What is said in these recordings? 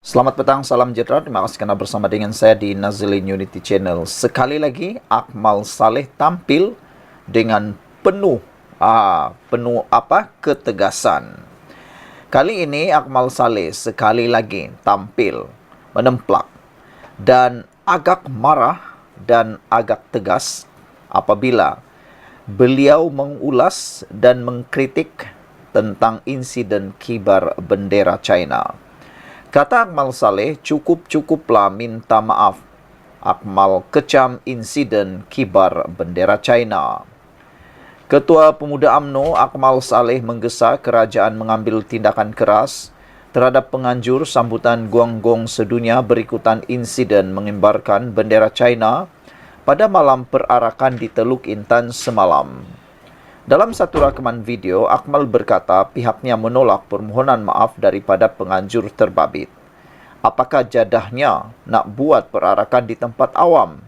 Selamat petang, salam sejahtera. Terima kasih karena bersama dengan saya di Nazilin Unity Channel. Sekali lagi, Akmal Saleh tampil dengan penuh ketegasan. Kali ini Akmal Saleh sekali lagi tampil menemplak dan agak marah dan agak tegas apabila beliau mengulas dan mengkritik tentang insiden kibar bendera China. Kata Akmal Saleh, cukuplah minta maaf. Akmal kecam insiden kibar bendera China. Ketua Pemuda UMNO Akmal Saleh menggesa kerajaan mengambil tindakan keras terhadap penganjur sambutan Guangdong sedunia berikutan insiden mengibarkan bendera China pada malam perarakan di Teluk Intan semalam. Dalam satu rakaman video, Akmal berkata pihaknya menolak permohonan maaf daripada penganjur terbabit. Apakah jadahnya nak buat perarakan di tempat awam?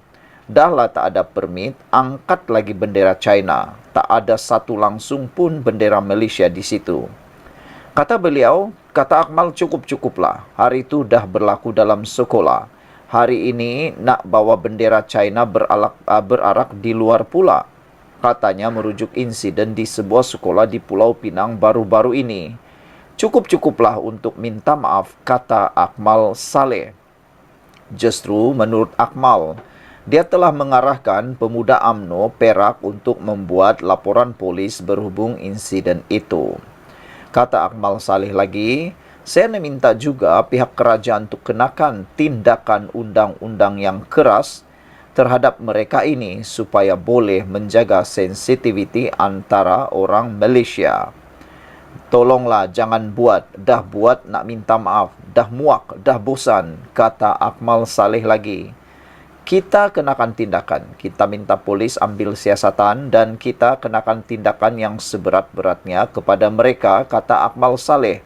Dahlah tak ada permit, angkat lagi bendera China. Tak ada satu langsung pun bendera Malaysia di situ. Kata beliau, kata Akmal, cukuplah. Hari itu dah berlaku dalam sekolah. Hari ini nak bawa bendera China berarak di luar pula. Katanya merujuk insiden di sebuah sekolah di Pulau Pinang baru-baru ini. Cukuplah untuk minta maaf, kata Akmal Saleh. Justru menurut Akmal, dia telah mengarahkan Pemuda UMNO Perak untuk membuat laporan polis berhubung insiden itu. Kata Akmal Saleh lagi, saya meminta juga pihak kerajaan untuk kenakan tindakan undang-undang yang keras terhadap mereka ini supaya boleh menjaga sensitiviti antara orang Malaysia. Tolonglah jangan dah buat nak minta maaf, dah muak, dah bosan, kata Akmal Saleh lagi. Kita kenakan tindakan, kita minta polis ambil siasatan dan kita kenakan tindakan yang seberat-beratnya kepada mereka, kata Akmal Saleh.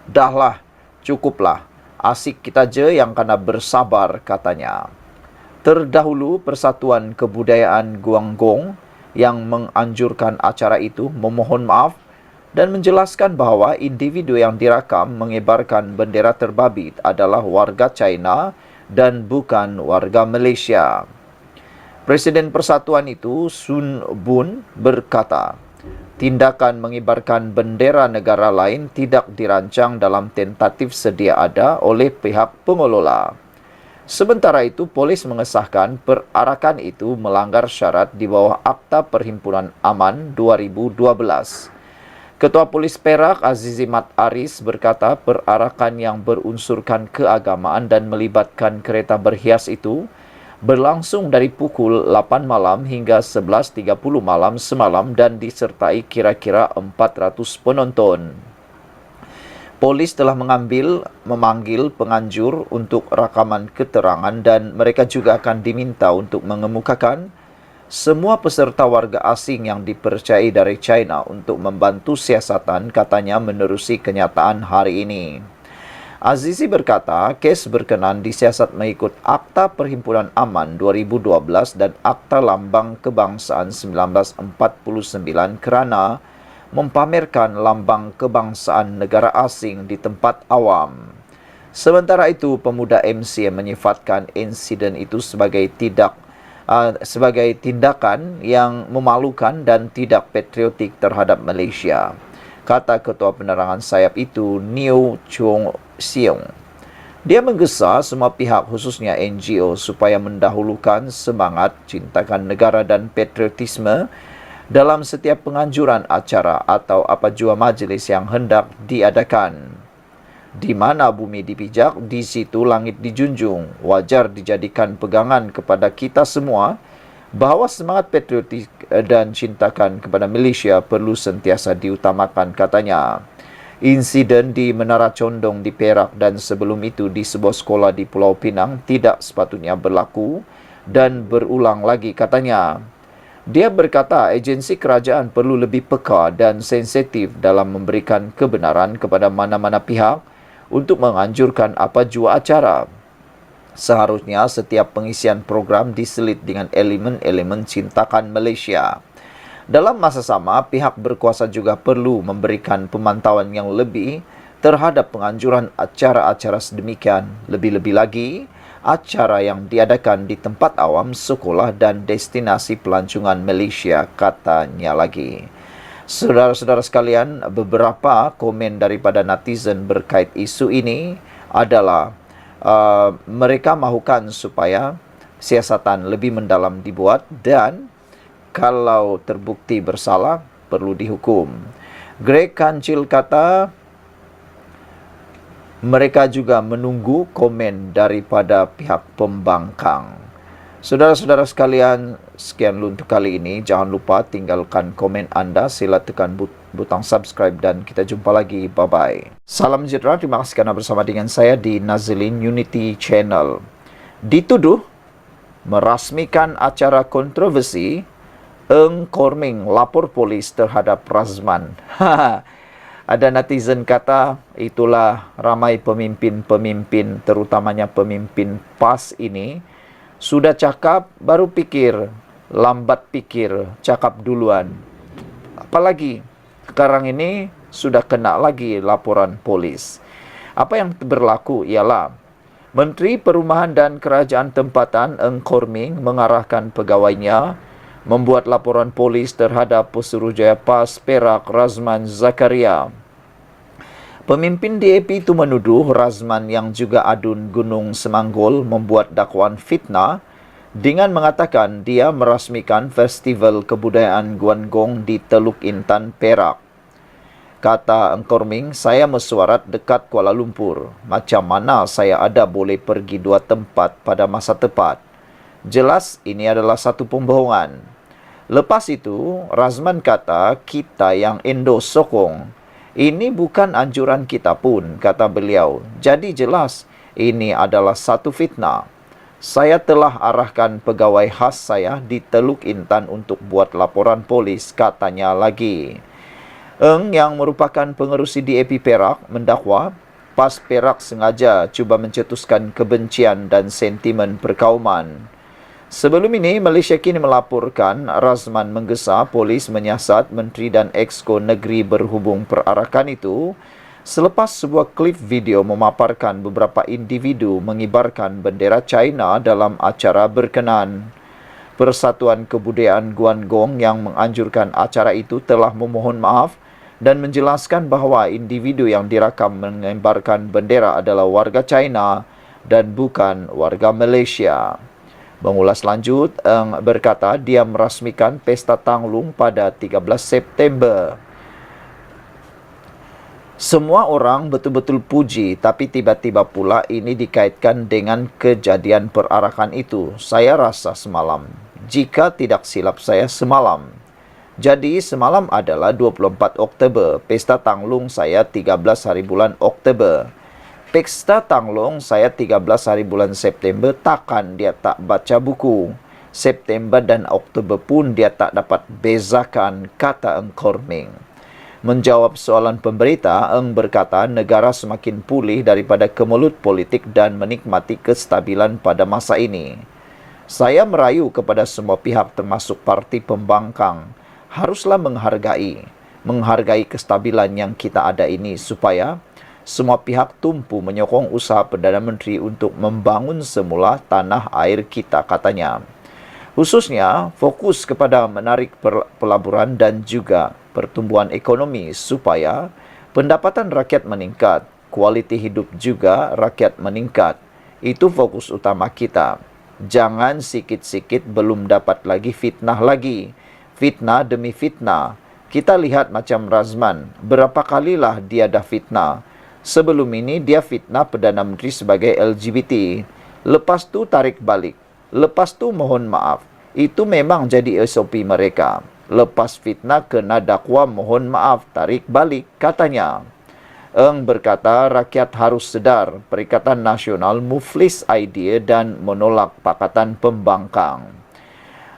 Dahlah, cukuplah, asik kita je yang kena bersabar, katanya. Terdahulu, Persatuan Kebudayaan Guangdong yang menganjurkan acara itu memohon maaf dan menjelaskan bahawa individu yang dirakam mengibarkan bendera terbabit adalah warga China dan bukan warga Malaysia. Presiden Persatuan itu, Sun Bun, berkata, tindakan mengibarkan bendera negara lain tidak dirancang dalam tentatif sedia ada oleh pihak pengelola. Sementara itu, polis mengesahkan perarakan itu melanggar syarat di bawah Akta Perhimpunan Aman 2012. Ketua Polis Perak, Azizi Mat Aris, berkata perarakan yang berunsurkan keagamaan dan melibatkan kereta berhias itu berlangsung dari pukul 8 malam hingga 11.30 malam semalam dan disertai kira-kira 400 penonton. Polis telah memanggil penganjur untuk rakaman keterangan dan mereka juga akan diminta untuk mengemukakan semua peserta warga asing yang dipercayai dari China untuk membantu siasatan, katanya menerusi kenyataan hari ini. Azizi berkata, kes berkenan disiasat mengikut Akta Perhimpunan Aman 2012 dan Akta Lambang Kebangsaan 1949 kerana mempamerkan lambang kebangsaan negara asing di tempat awam. Sementara itu, Pemuda MC menyifatkan insiden itu sebagai tindakan yang memalukan dan tidak patriotik terhadap Malaysia, kata Ketua Penerangan Sayap itu, Neo Chung Siong. Dia menggesa semua pihak khususnya NGO supaya mendahulukan semangat cintakan negara dan patriotisme dalam setiap penganjuran acara atau apa jua majlis yang hendak diadakan. Di mana bumi dipijak, di situ langit dijunjung. Wajar dijadikan pegangan kepada kita semua bahawa semangat patriotik dan cintakan kepada Malaysia perlu sentiasa diutamakan, katanya. Insiden di Menara Condong di Perak dan sebelum itu di sebuah sekolah di Pulau Pinang tidak sepatutnya berlaku dan berulang lagi, katanya. Dia berkata agensi kerajaan perlu lebih peka dan sensitif dalam memberikan kebenaran kepada mana-mana pihak untuk menganjurkan apa jua acara. Seharusnya setiap pengisian program diselit dengan elemen-elemen cintakan Malaysia. Dalam masa sama, pihak berkuasa juga perlu memberikan pemantauan yang lebih terhadap penganjuran acara-acara sedemikian, lebih-lebih lagi acara yang diadakan di tempat awam, sekolah dan destinasi pelancongan Malaysia, katanya lagi. Saudara-saudara sekalian, beberapa komen daripada netizen berkait isu ini adalah mereka mahukan supaya siasatan lebih mendalam dibuat dan kalau terbukti bersalah perlu dihukum. Greg Kancil kata mereka juga menunggu komen daripada pihak pembangkang. Saudara-saudara sekalian, sekian dulu untuk kali ini. Jangan lupa tinggalkan komen anda. Sila tekan butang subscribe dan kita jumpa lagi. Bye-bye. Salam sejahtera. Terima kasih kerana bersama dengan saya di Nazilin Unity Channel. Dituduh merasmikan acara kontroversi, Eng Korming lapor polis terhadap Razman. Ada netizen kata, itulah ramai pemimpin-pemimpin, terutamanya pemimpin PAS ini, sudah cakap, baru pikir, lambat pikir, cakap duluan. Apalagi, sekarang ini sudah kena lagi laporan polis. Apa yang berlaku ialah, Menteri Perumahan dan Kerajaan Tempatan Eng Korming mengarahkan pegawainya membuat laporan polis terhadap Pesuruhjaya PAS Perak Razman Zakaria. Pemimpin DAP itu menuduh Razman yang juga adun Gunung Semanggol membuat dakwaan fitnah dengan mengatakan dia merasmikan Festival Kebudayaan Guangdong di Teluk Intan, Perak. Kata Eng Korming, saya mesyuarat dekat Kuala Lumpur. Macam mana saya ada boleh pergi dua tempat pada masa tepat? Jelas ini adalah satu pembohongan. Lepas itu, Razman kata kita yang Indo sokong. Ini bukan anjuran kita pun, kata beliau. Jadi jelas, ini adalah satu fitnah. Saya telah arahkan pegawai khas saya di Teluk Intan untuk buat laporan polis, katanya lagi. Eng yang merupakan pengerusi DAP Perak mendakwa PAS Perak sengaja cuba mencetuskan kebencian dan sentimen perkauman. Sebelum ini, Malaysia kini melaporkan Razman menggesa polis menyiasat Menteri dan Exco Negeri berhubung perarakan itu selepas sebuah klip video memaparkan beberapa individu mengibarkan bendera China dalam acara berkenan. Persatuan Kebudayaan Guangdong yang menganjurkan acara itu telah memohon maaf dan menjelaskan bahawa individu yang dirakam mengibarkan bendera adalah warga China dan bukan warga Malaysia. Mengulas lanjut, Eng berkata dia merasmikan Pesta Tanglung pada 13 September. Semua orang betul-betul puji, tapi tiba-tiba pula ini dikaitkan dengan kejadian perarakan itu. Saya rasa semalam. Jika tidak silap saya semalam. Jadi semalam adalah 24 Oktober. Pesta Tanglung saya 13 hari bulan Oktober. Pesta Tanglung saya 13 hari bulan September, takkan dia tak baca buku. September dan Oktober pun dia tak dapat bezakan, kata Eng Korming. Menjawab soalan pemberita, Eng berkata negara semakin pulih daripada kemelut politik dan menikmati kestabilan pada masa ini. Saya merayu kepada semua pihak termasuk parti pembangkang, haruslah menghargai kestabilan yang kita ada ini supaya semua pihak tumpu menyokong usaha Perdana Menteri untuk membangun semula tanah air kita, katanya. Khususnya fokus kepada menarik pelaburan dan juga pertumbuhan ekonomi supaya pendapatan rakyat meningkat, kualiti hidup juga rakyat meningkat. Itu fokus utama kita. Jangan sikit-sikit belum dapat lagi fitnah lagi. Fitnah demi fitnah. Kita lihat macam Razman, berapa kalilah dia dah fitnah. Sebelum ini dia fitnah Perdana Menteri sebagai LGBT. Lepas tu tarik balik. Lepas tu mohon maaf. Itu memang jadi SOP mereka. Lepas fitnah kena dakwa mohon maaf, tarik balik, katanya. Eng berkata rakyat harus sedar Perikatan Nasional muflis idea dan menolak Pakatan Pembangkang.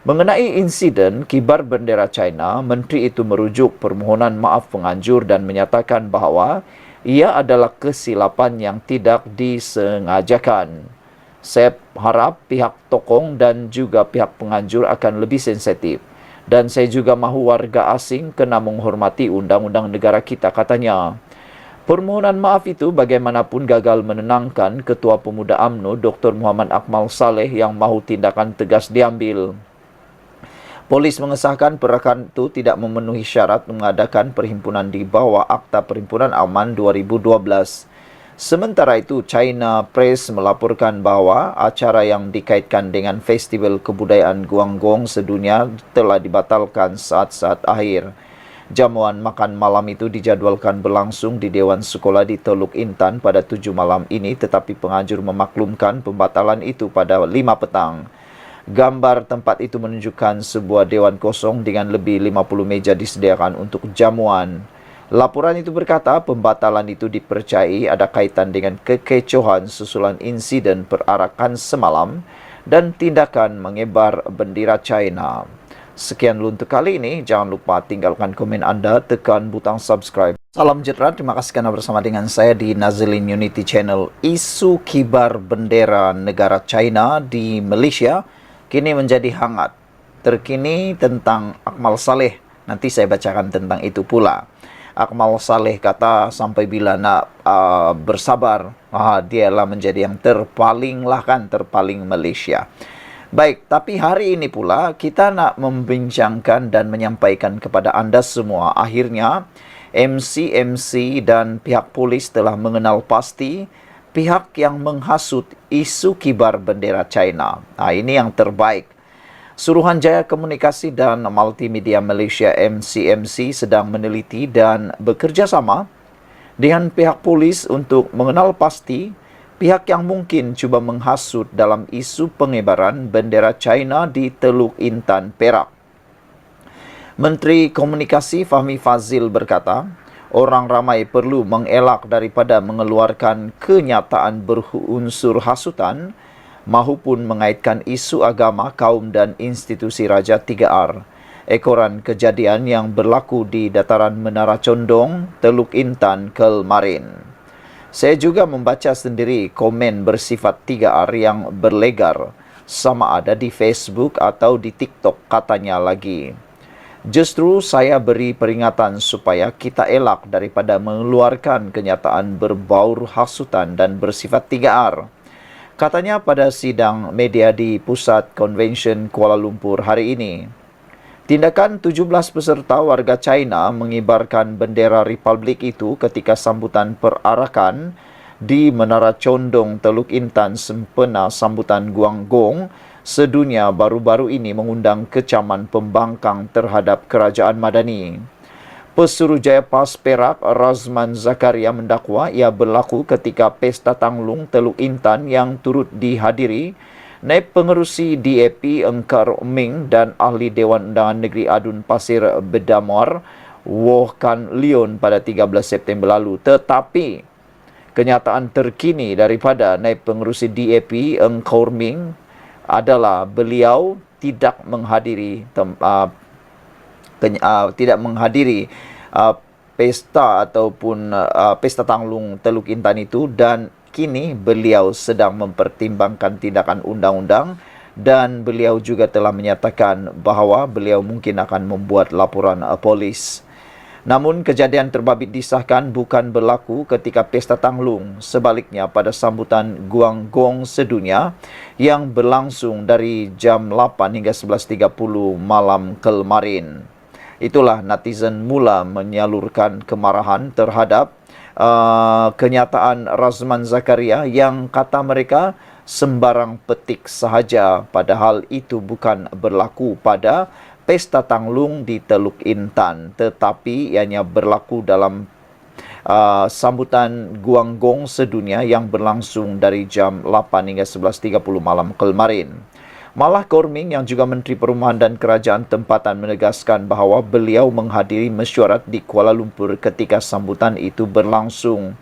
Mengenai insiden kibar bendera China, Menteri itu merujuk permohonan maaf penganjur dan menyatakan bahawa ia adalah kesilapan yang tidak disengajakan. Saya harap pihak tokong dan juga pihak penganjur akan lebih sensitif. Dan saya juga mahu warga asing kena menghormati undang-undang negara kita, katanya. Permohonan maaf itu bagaimanapun gagal menenangkan Ketua Pemuda UMNO Dr. Muhammad Akmal Saleh yang mahu tindakan tegas diambil. Polis mengesahkan pergerakan itu tidak memenuhi syarat mengadakan perhimpunan di bawah Akta Perhimpunan Aman 2012. Sementara itu, China Press melaporkan bahawa acara yang dikaitkan dengan Festival Kebudayaan Guangdong sedunia telah dibatalkan saat-saat akhir. Jamuan makan malam itu dijadualkan berlangsung di Dewan Sekolah di Teluk Intan pada 7 malam ini, tetapi penganjur memaklumkan pembatalan itu pada 5 petang. Gambar tempat itu menunjukkan sebuah dewan kosong dengan lebih 50 meja disediakan untuk jamuan. Laporan itu berkata pembatalan itu dipercayai ada kaitan dengan kekecohan susulan insiden perarakan semalam dan tindakan mengebar bendera China. Sekian dulu untuk kali ini. Jangan lupa tinggalkan komen anda, tekan butang subscribe. Salam sejahtera, terima kasih karena bersama dengan saya di Nazilin Unity Channel. Isu kibar bendera negara China di Malaysia kini menjadi hangat. Terkini tentang Akmal Saleh. Nanti saya bacakan tentang itu pula. Akmal Saleh kata sampai bila nak bersabar, dialah menjadi yang terpaling Malaysia. Baik, tapi hari ini pula kita nak membincangkan dan menyampaikan kepada anda semua. Akhirnya MC dan pihak polis telah mengenal pasti pihak yang menghasut isu kibar bendera China. Ini yang terbaik. Suruhanjaya Komunikasi dan Multimedia Malaysia MCMC sedang meneliti dan bekerjasama dengan pihak polis untuk mengenal pasti pihak yang mungkin cuba menghasut dalam isu pengibaran bendera China di Teluk Intan, Perak. Menteri Komunikasi Fahmi Fazil berkata, orang ramai perlu mengelak daripada mengeluarkan kenyataan berunsur hasutan mahupun mengaitkan isu agama, kaum dan institusi Raja 3R. Ekoran kejadian yang berlaku di dataran Menara Condong, Teluk Intan, kemarin. Saya juga membaca sendiri komen bersifat 3R yang berlegar, sama ada di Facebook atau di TikTok katanya lagi. Justru saya beri peringatan supaya kita elak daripada mengeluarkan kenyataan berbaur hasutan dan bersifat 3R. Katanya pada sidang media di Pusat Konvensyen Kuala Lumpur hari ini. Tindakan 17 peserta warga China mengibarkan bendera Republik itu ketika sambutan perarakan di Menara Condong, Teluk Intan sempena sambutan Guangdong sedunia baru-baru ini mengundang kecaman pembangkang terhadap kerajaan Madani. Pesuruhjaya PAS Perak Razman Zakaria mendakwa ia berlaku ketika Pesta Tanglung Teluk Intan yang turut dihadiri Naib Pengerusi DAP Engkar Ming dan Ahli Dewan Undangan Negeri Adun Pasir Bedamar Woh Kan Leon pada 13 September lalu. Tetapi kenyataan terkini daripada Naib Pengerusi DAP Engkar Ming adalah beliau tidak menghadiri pesta ataupun pesta Tanglung Teluk Intan itu, dan kini beliau sedang mempertimbangkan tindakan undang-undang dan beliau juga telah menyatakan bahawa beliau mungkin akan membuat laporan polis. Namun kejadian terbabit disahkan bukan berlaku ketika Pesta Tanglung, sebaliknya pada sambutan Guangdong sedunia yang berlangsung dari jam 8 hingga 11.30 malam kemarin. Itulah netizen mula menyalurkan kemarahan terhadap kenyataan Razman Zakaria yang kata mereka sembarang petik sahaja, padahal itu bukan berlaku pada Pesta Tanglung di Teluk Intan, tetapi ianya berlaku dalam sambutan Guangdong sedunia yang berlangsung dari jam 8 hingga 11.30 malam kemarin. Malah Korming yang juga Menteri Perumahan dan Kerajaan Tempatan menegaskan bahawa beliau menghadiri mesyuarat di Kuala Lumpur ketika sambutan itu berlangsung.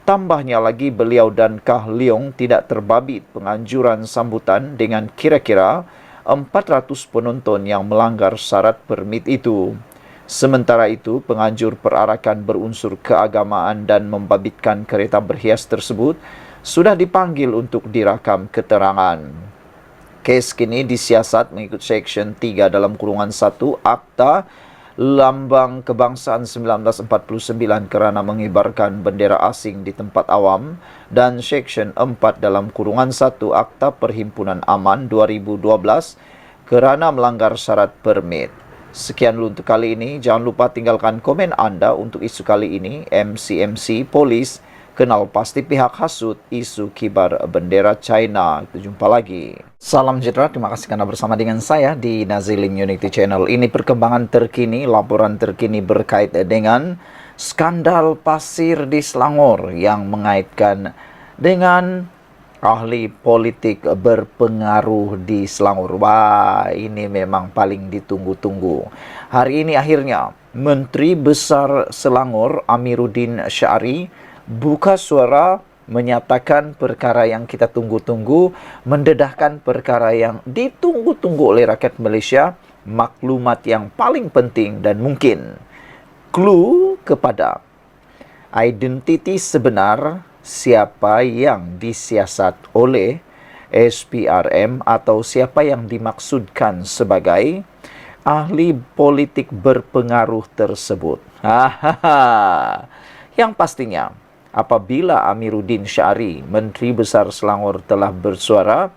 Tambahnya lagi, beliau dan Kah Leong tidak terbabit penganjuran sambutan dengan kira-kira 400 penonton yang melanggar syarat permit itu. Sementara itu, penganjur perarakan berunsur keagamaan dan membabitkan kereta berhias tersebut sudah dipanggil untuk dirakam keterangan. Kes kini disiasat mengikut Seksyen 3 dalam kurungan 1 Akta Lambang Kebangsaan 1949 kerana mengibarkan bendera asing di tempat awam, dan Seksyen 4 dalam kurungan 1 Akta Perhimpunan Aman 2012 kerana melanggar syarat permit. Sekian dulu untuk kali ini. Jangan lupa tinggalkan komen anda untuk isu kali ini. MCMC Polis kenal pasti pihak hasut isu kibar bendera China. Kita jumpa lagi. Salam sejahtera, terima kasih karena bersama dengan saya di Nazilin Unity Channel. Ini perkembangan terkini, laporan terkini berkait dengan skandal pasir di Selangor yang mengaitkan dengan ahli politik berpengaruh di Selangor. Wah, ini memang paling ditunggu-tunggu. Hari ini akhirnya Menteri Besar Selangor Amiruddin Syari buka suara menyatakan perkara yang kita tunggu-tunggu, mendedahkan perkara yang ditunggu-tunggu oleh rakyat Malaysia, maklumat yang paling penting dan mungkin clue kepada identiti sebenar siapa yang disiasat oleh SPRM atau siapa yang dimaksudkan sebagai ahli politik berpengaruh tersebut. Yang pastinya, apabila Amiruddin Syari, Menteri Besar Selangor, telah bersuara,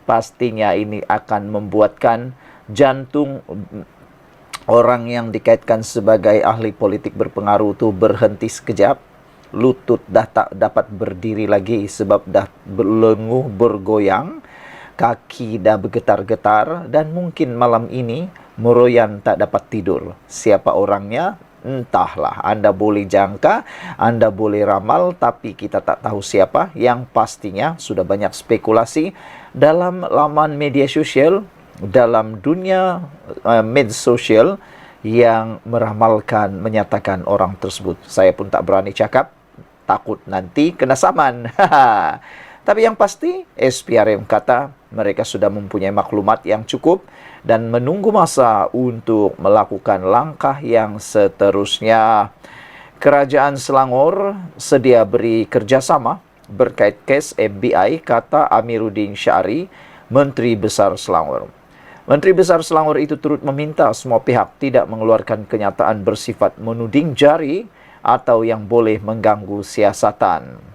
pastinya ini akan membuatkan jantung orang yang dikaitkan sebagai ahli politik berpengaruh itu berhenti sekejap. Lutut dah tak dapat berdiri lagi sebab dah berlenguh bergoyang, kaki dah bergetar-getar, dan mungkin malam ini meroyan tak dapat tidur. Siapa orangnya? Entahlah. Anda boleh jangka, Anda boleh ramal, tapi kita tak tahu siapa. Yang pastinya sudah banyak spekulasi dalam laman media sosial, dalam dunia media sosial yang meramalkan, menyatakan orang tersebut. Saya pun tak berani cakap, takut nanti kena saman. Tapi yang pasti, SPRM kata mereka sudah mempunyai maklumat yang cukup dan menunggu masa untuk melakukan langkah yang seterusnya. Kerajaan Selangor sedia beri kerjasama berkait kes MBI, kata Amiruddin Syari, Menteri Besar Selangor. Menteri Besar Selangor itu turut meminta semua pihak tidak mengeluarkan kenyataan bersifat menuding jari atau yang boleh mengganggu siasatan.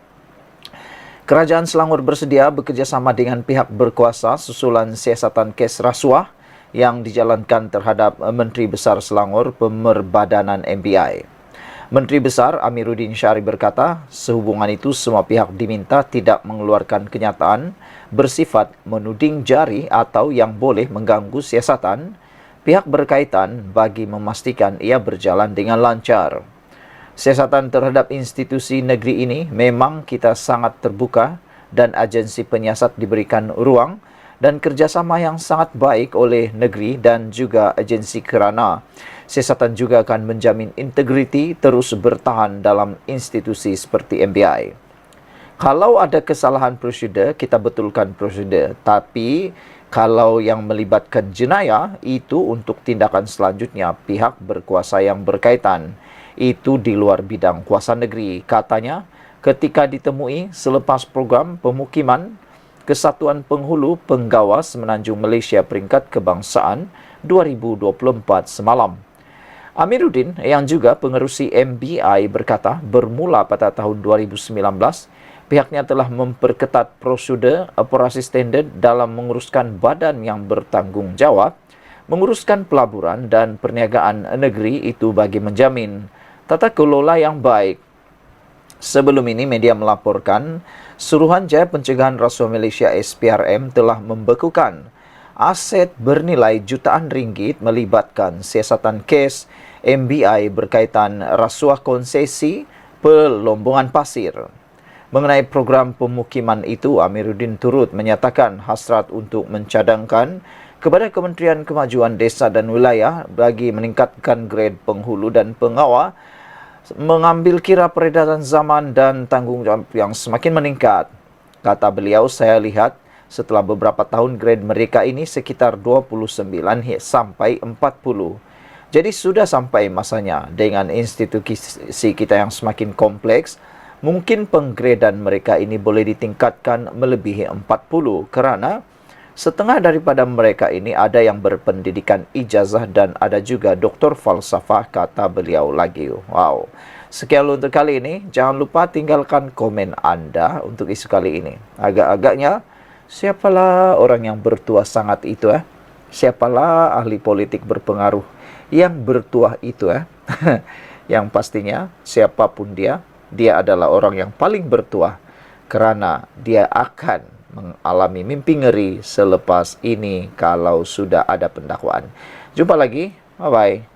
Kerajaan Selangor bersedia bekerjasama dengan pihak berkuasa susulan siasatan kes rasuah yang dijalankan terhadap Menteri Besar Selangor Pemerbadanan MBI. Menteri Besar Amiruddin Syari berkata, sehubungan itu semua pihak diminta tidak mengeluarkan kenyataan bersifat menuding jari atau yang boleh mengganggu siasatan pihak berkaitan bagi memastikan ia berjalan dengan lancar. Siasatan terhadap institusi negeri ini memang kita sangat terbuka dan agensi penyiasat diberikan ruang dan kerjasama yang sangat baik oleh negeri dan juga agensi kerana siasatan juga akan menjamin integriti terus bertahan dalam institusi seperti MBI. Kalau ada kesalahan prosedur, kita betulkan prosedur. Tapi kalau yang melibatkan jenayah, itu untuk tindakan selanjutnya pihak berkuasa yang berkaitan. Itu di luar bidang kuasa negeri, katanya ketika ditemui selepas program pemukiman Kesatuan Penghulu Penggawas Semenanjung Malaysia Peringkat Kebangsaan 2024 semalam. Amiruddin yang juga pengerusi MBI berkata, bermula pada tahun 2019, pihaknya telah memperketat prosedur operasi standard dalam menguruskan badan yang bertanggungjawab, menguruskan pelaburan dan perniagaan negeri itu bagi menjamin tata kelola yang baik. Sebelum ini, media melaporkan Suruhanjaya Pencegahan Rasuah Malaysia SPRM telah membekukan aset bernilai jutaan ringgit melibatkan siasatan kes MBI berkaitan rasuah konsesi pelombongan pasir. Mengenai program pemukiman itu, Amiruddin turut menyatakan hasrat untuk mencadangkan kepada Kementerian Kemajuan Desa dan Wilayah bagi meningkatkan grade penghulu dan pengawal, mengambil kira peredaran zaman dan tanggungjawab yang semakin meningkat. Kata beliau, saya lihat setelah beberapa tahun grade mereka ini sekitar 29 sampai 40. Jadi sudah sampai masanya dengan institusi kita yang semakin kompleks, mungkin penggradean mereka ini boleh ditingkatkan melebihi 40 kerana Setengah daripada mereka ini ada yang berpendidikan ijazah dan ada juga doktor falsafah, kata beliau lagi. Wow. Sekian untuk kali ini. Jangan lupa tinggalkan komen Anda untuk isu kali ini. Agak-agaknya, siapalah orang yang bertuah sangat itu Siapalah ahli politik berpengaruh yang bertuah itu Yang pastinya, siapapun dia adalah orang yang paling bertuah kerana dia akan mengalami mimpi ngeri selepas ini kalau sudah ada pendakwaan. Jumpa lagi. Bye-bye.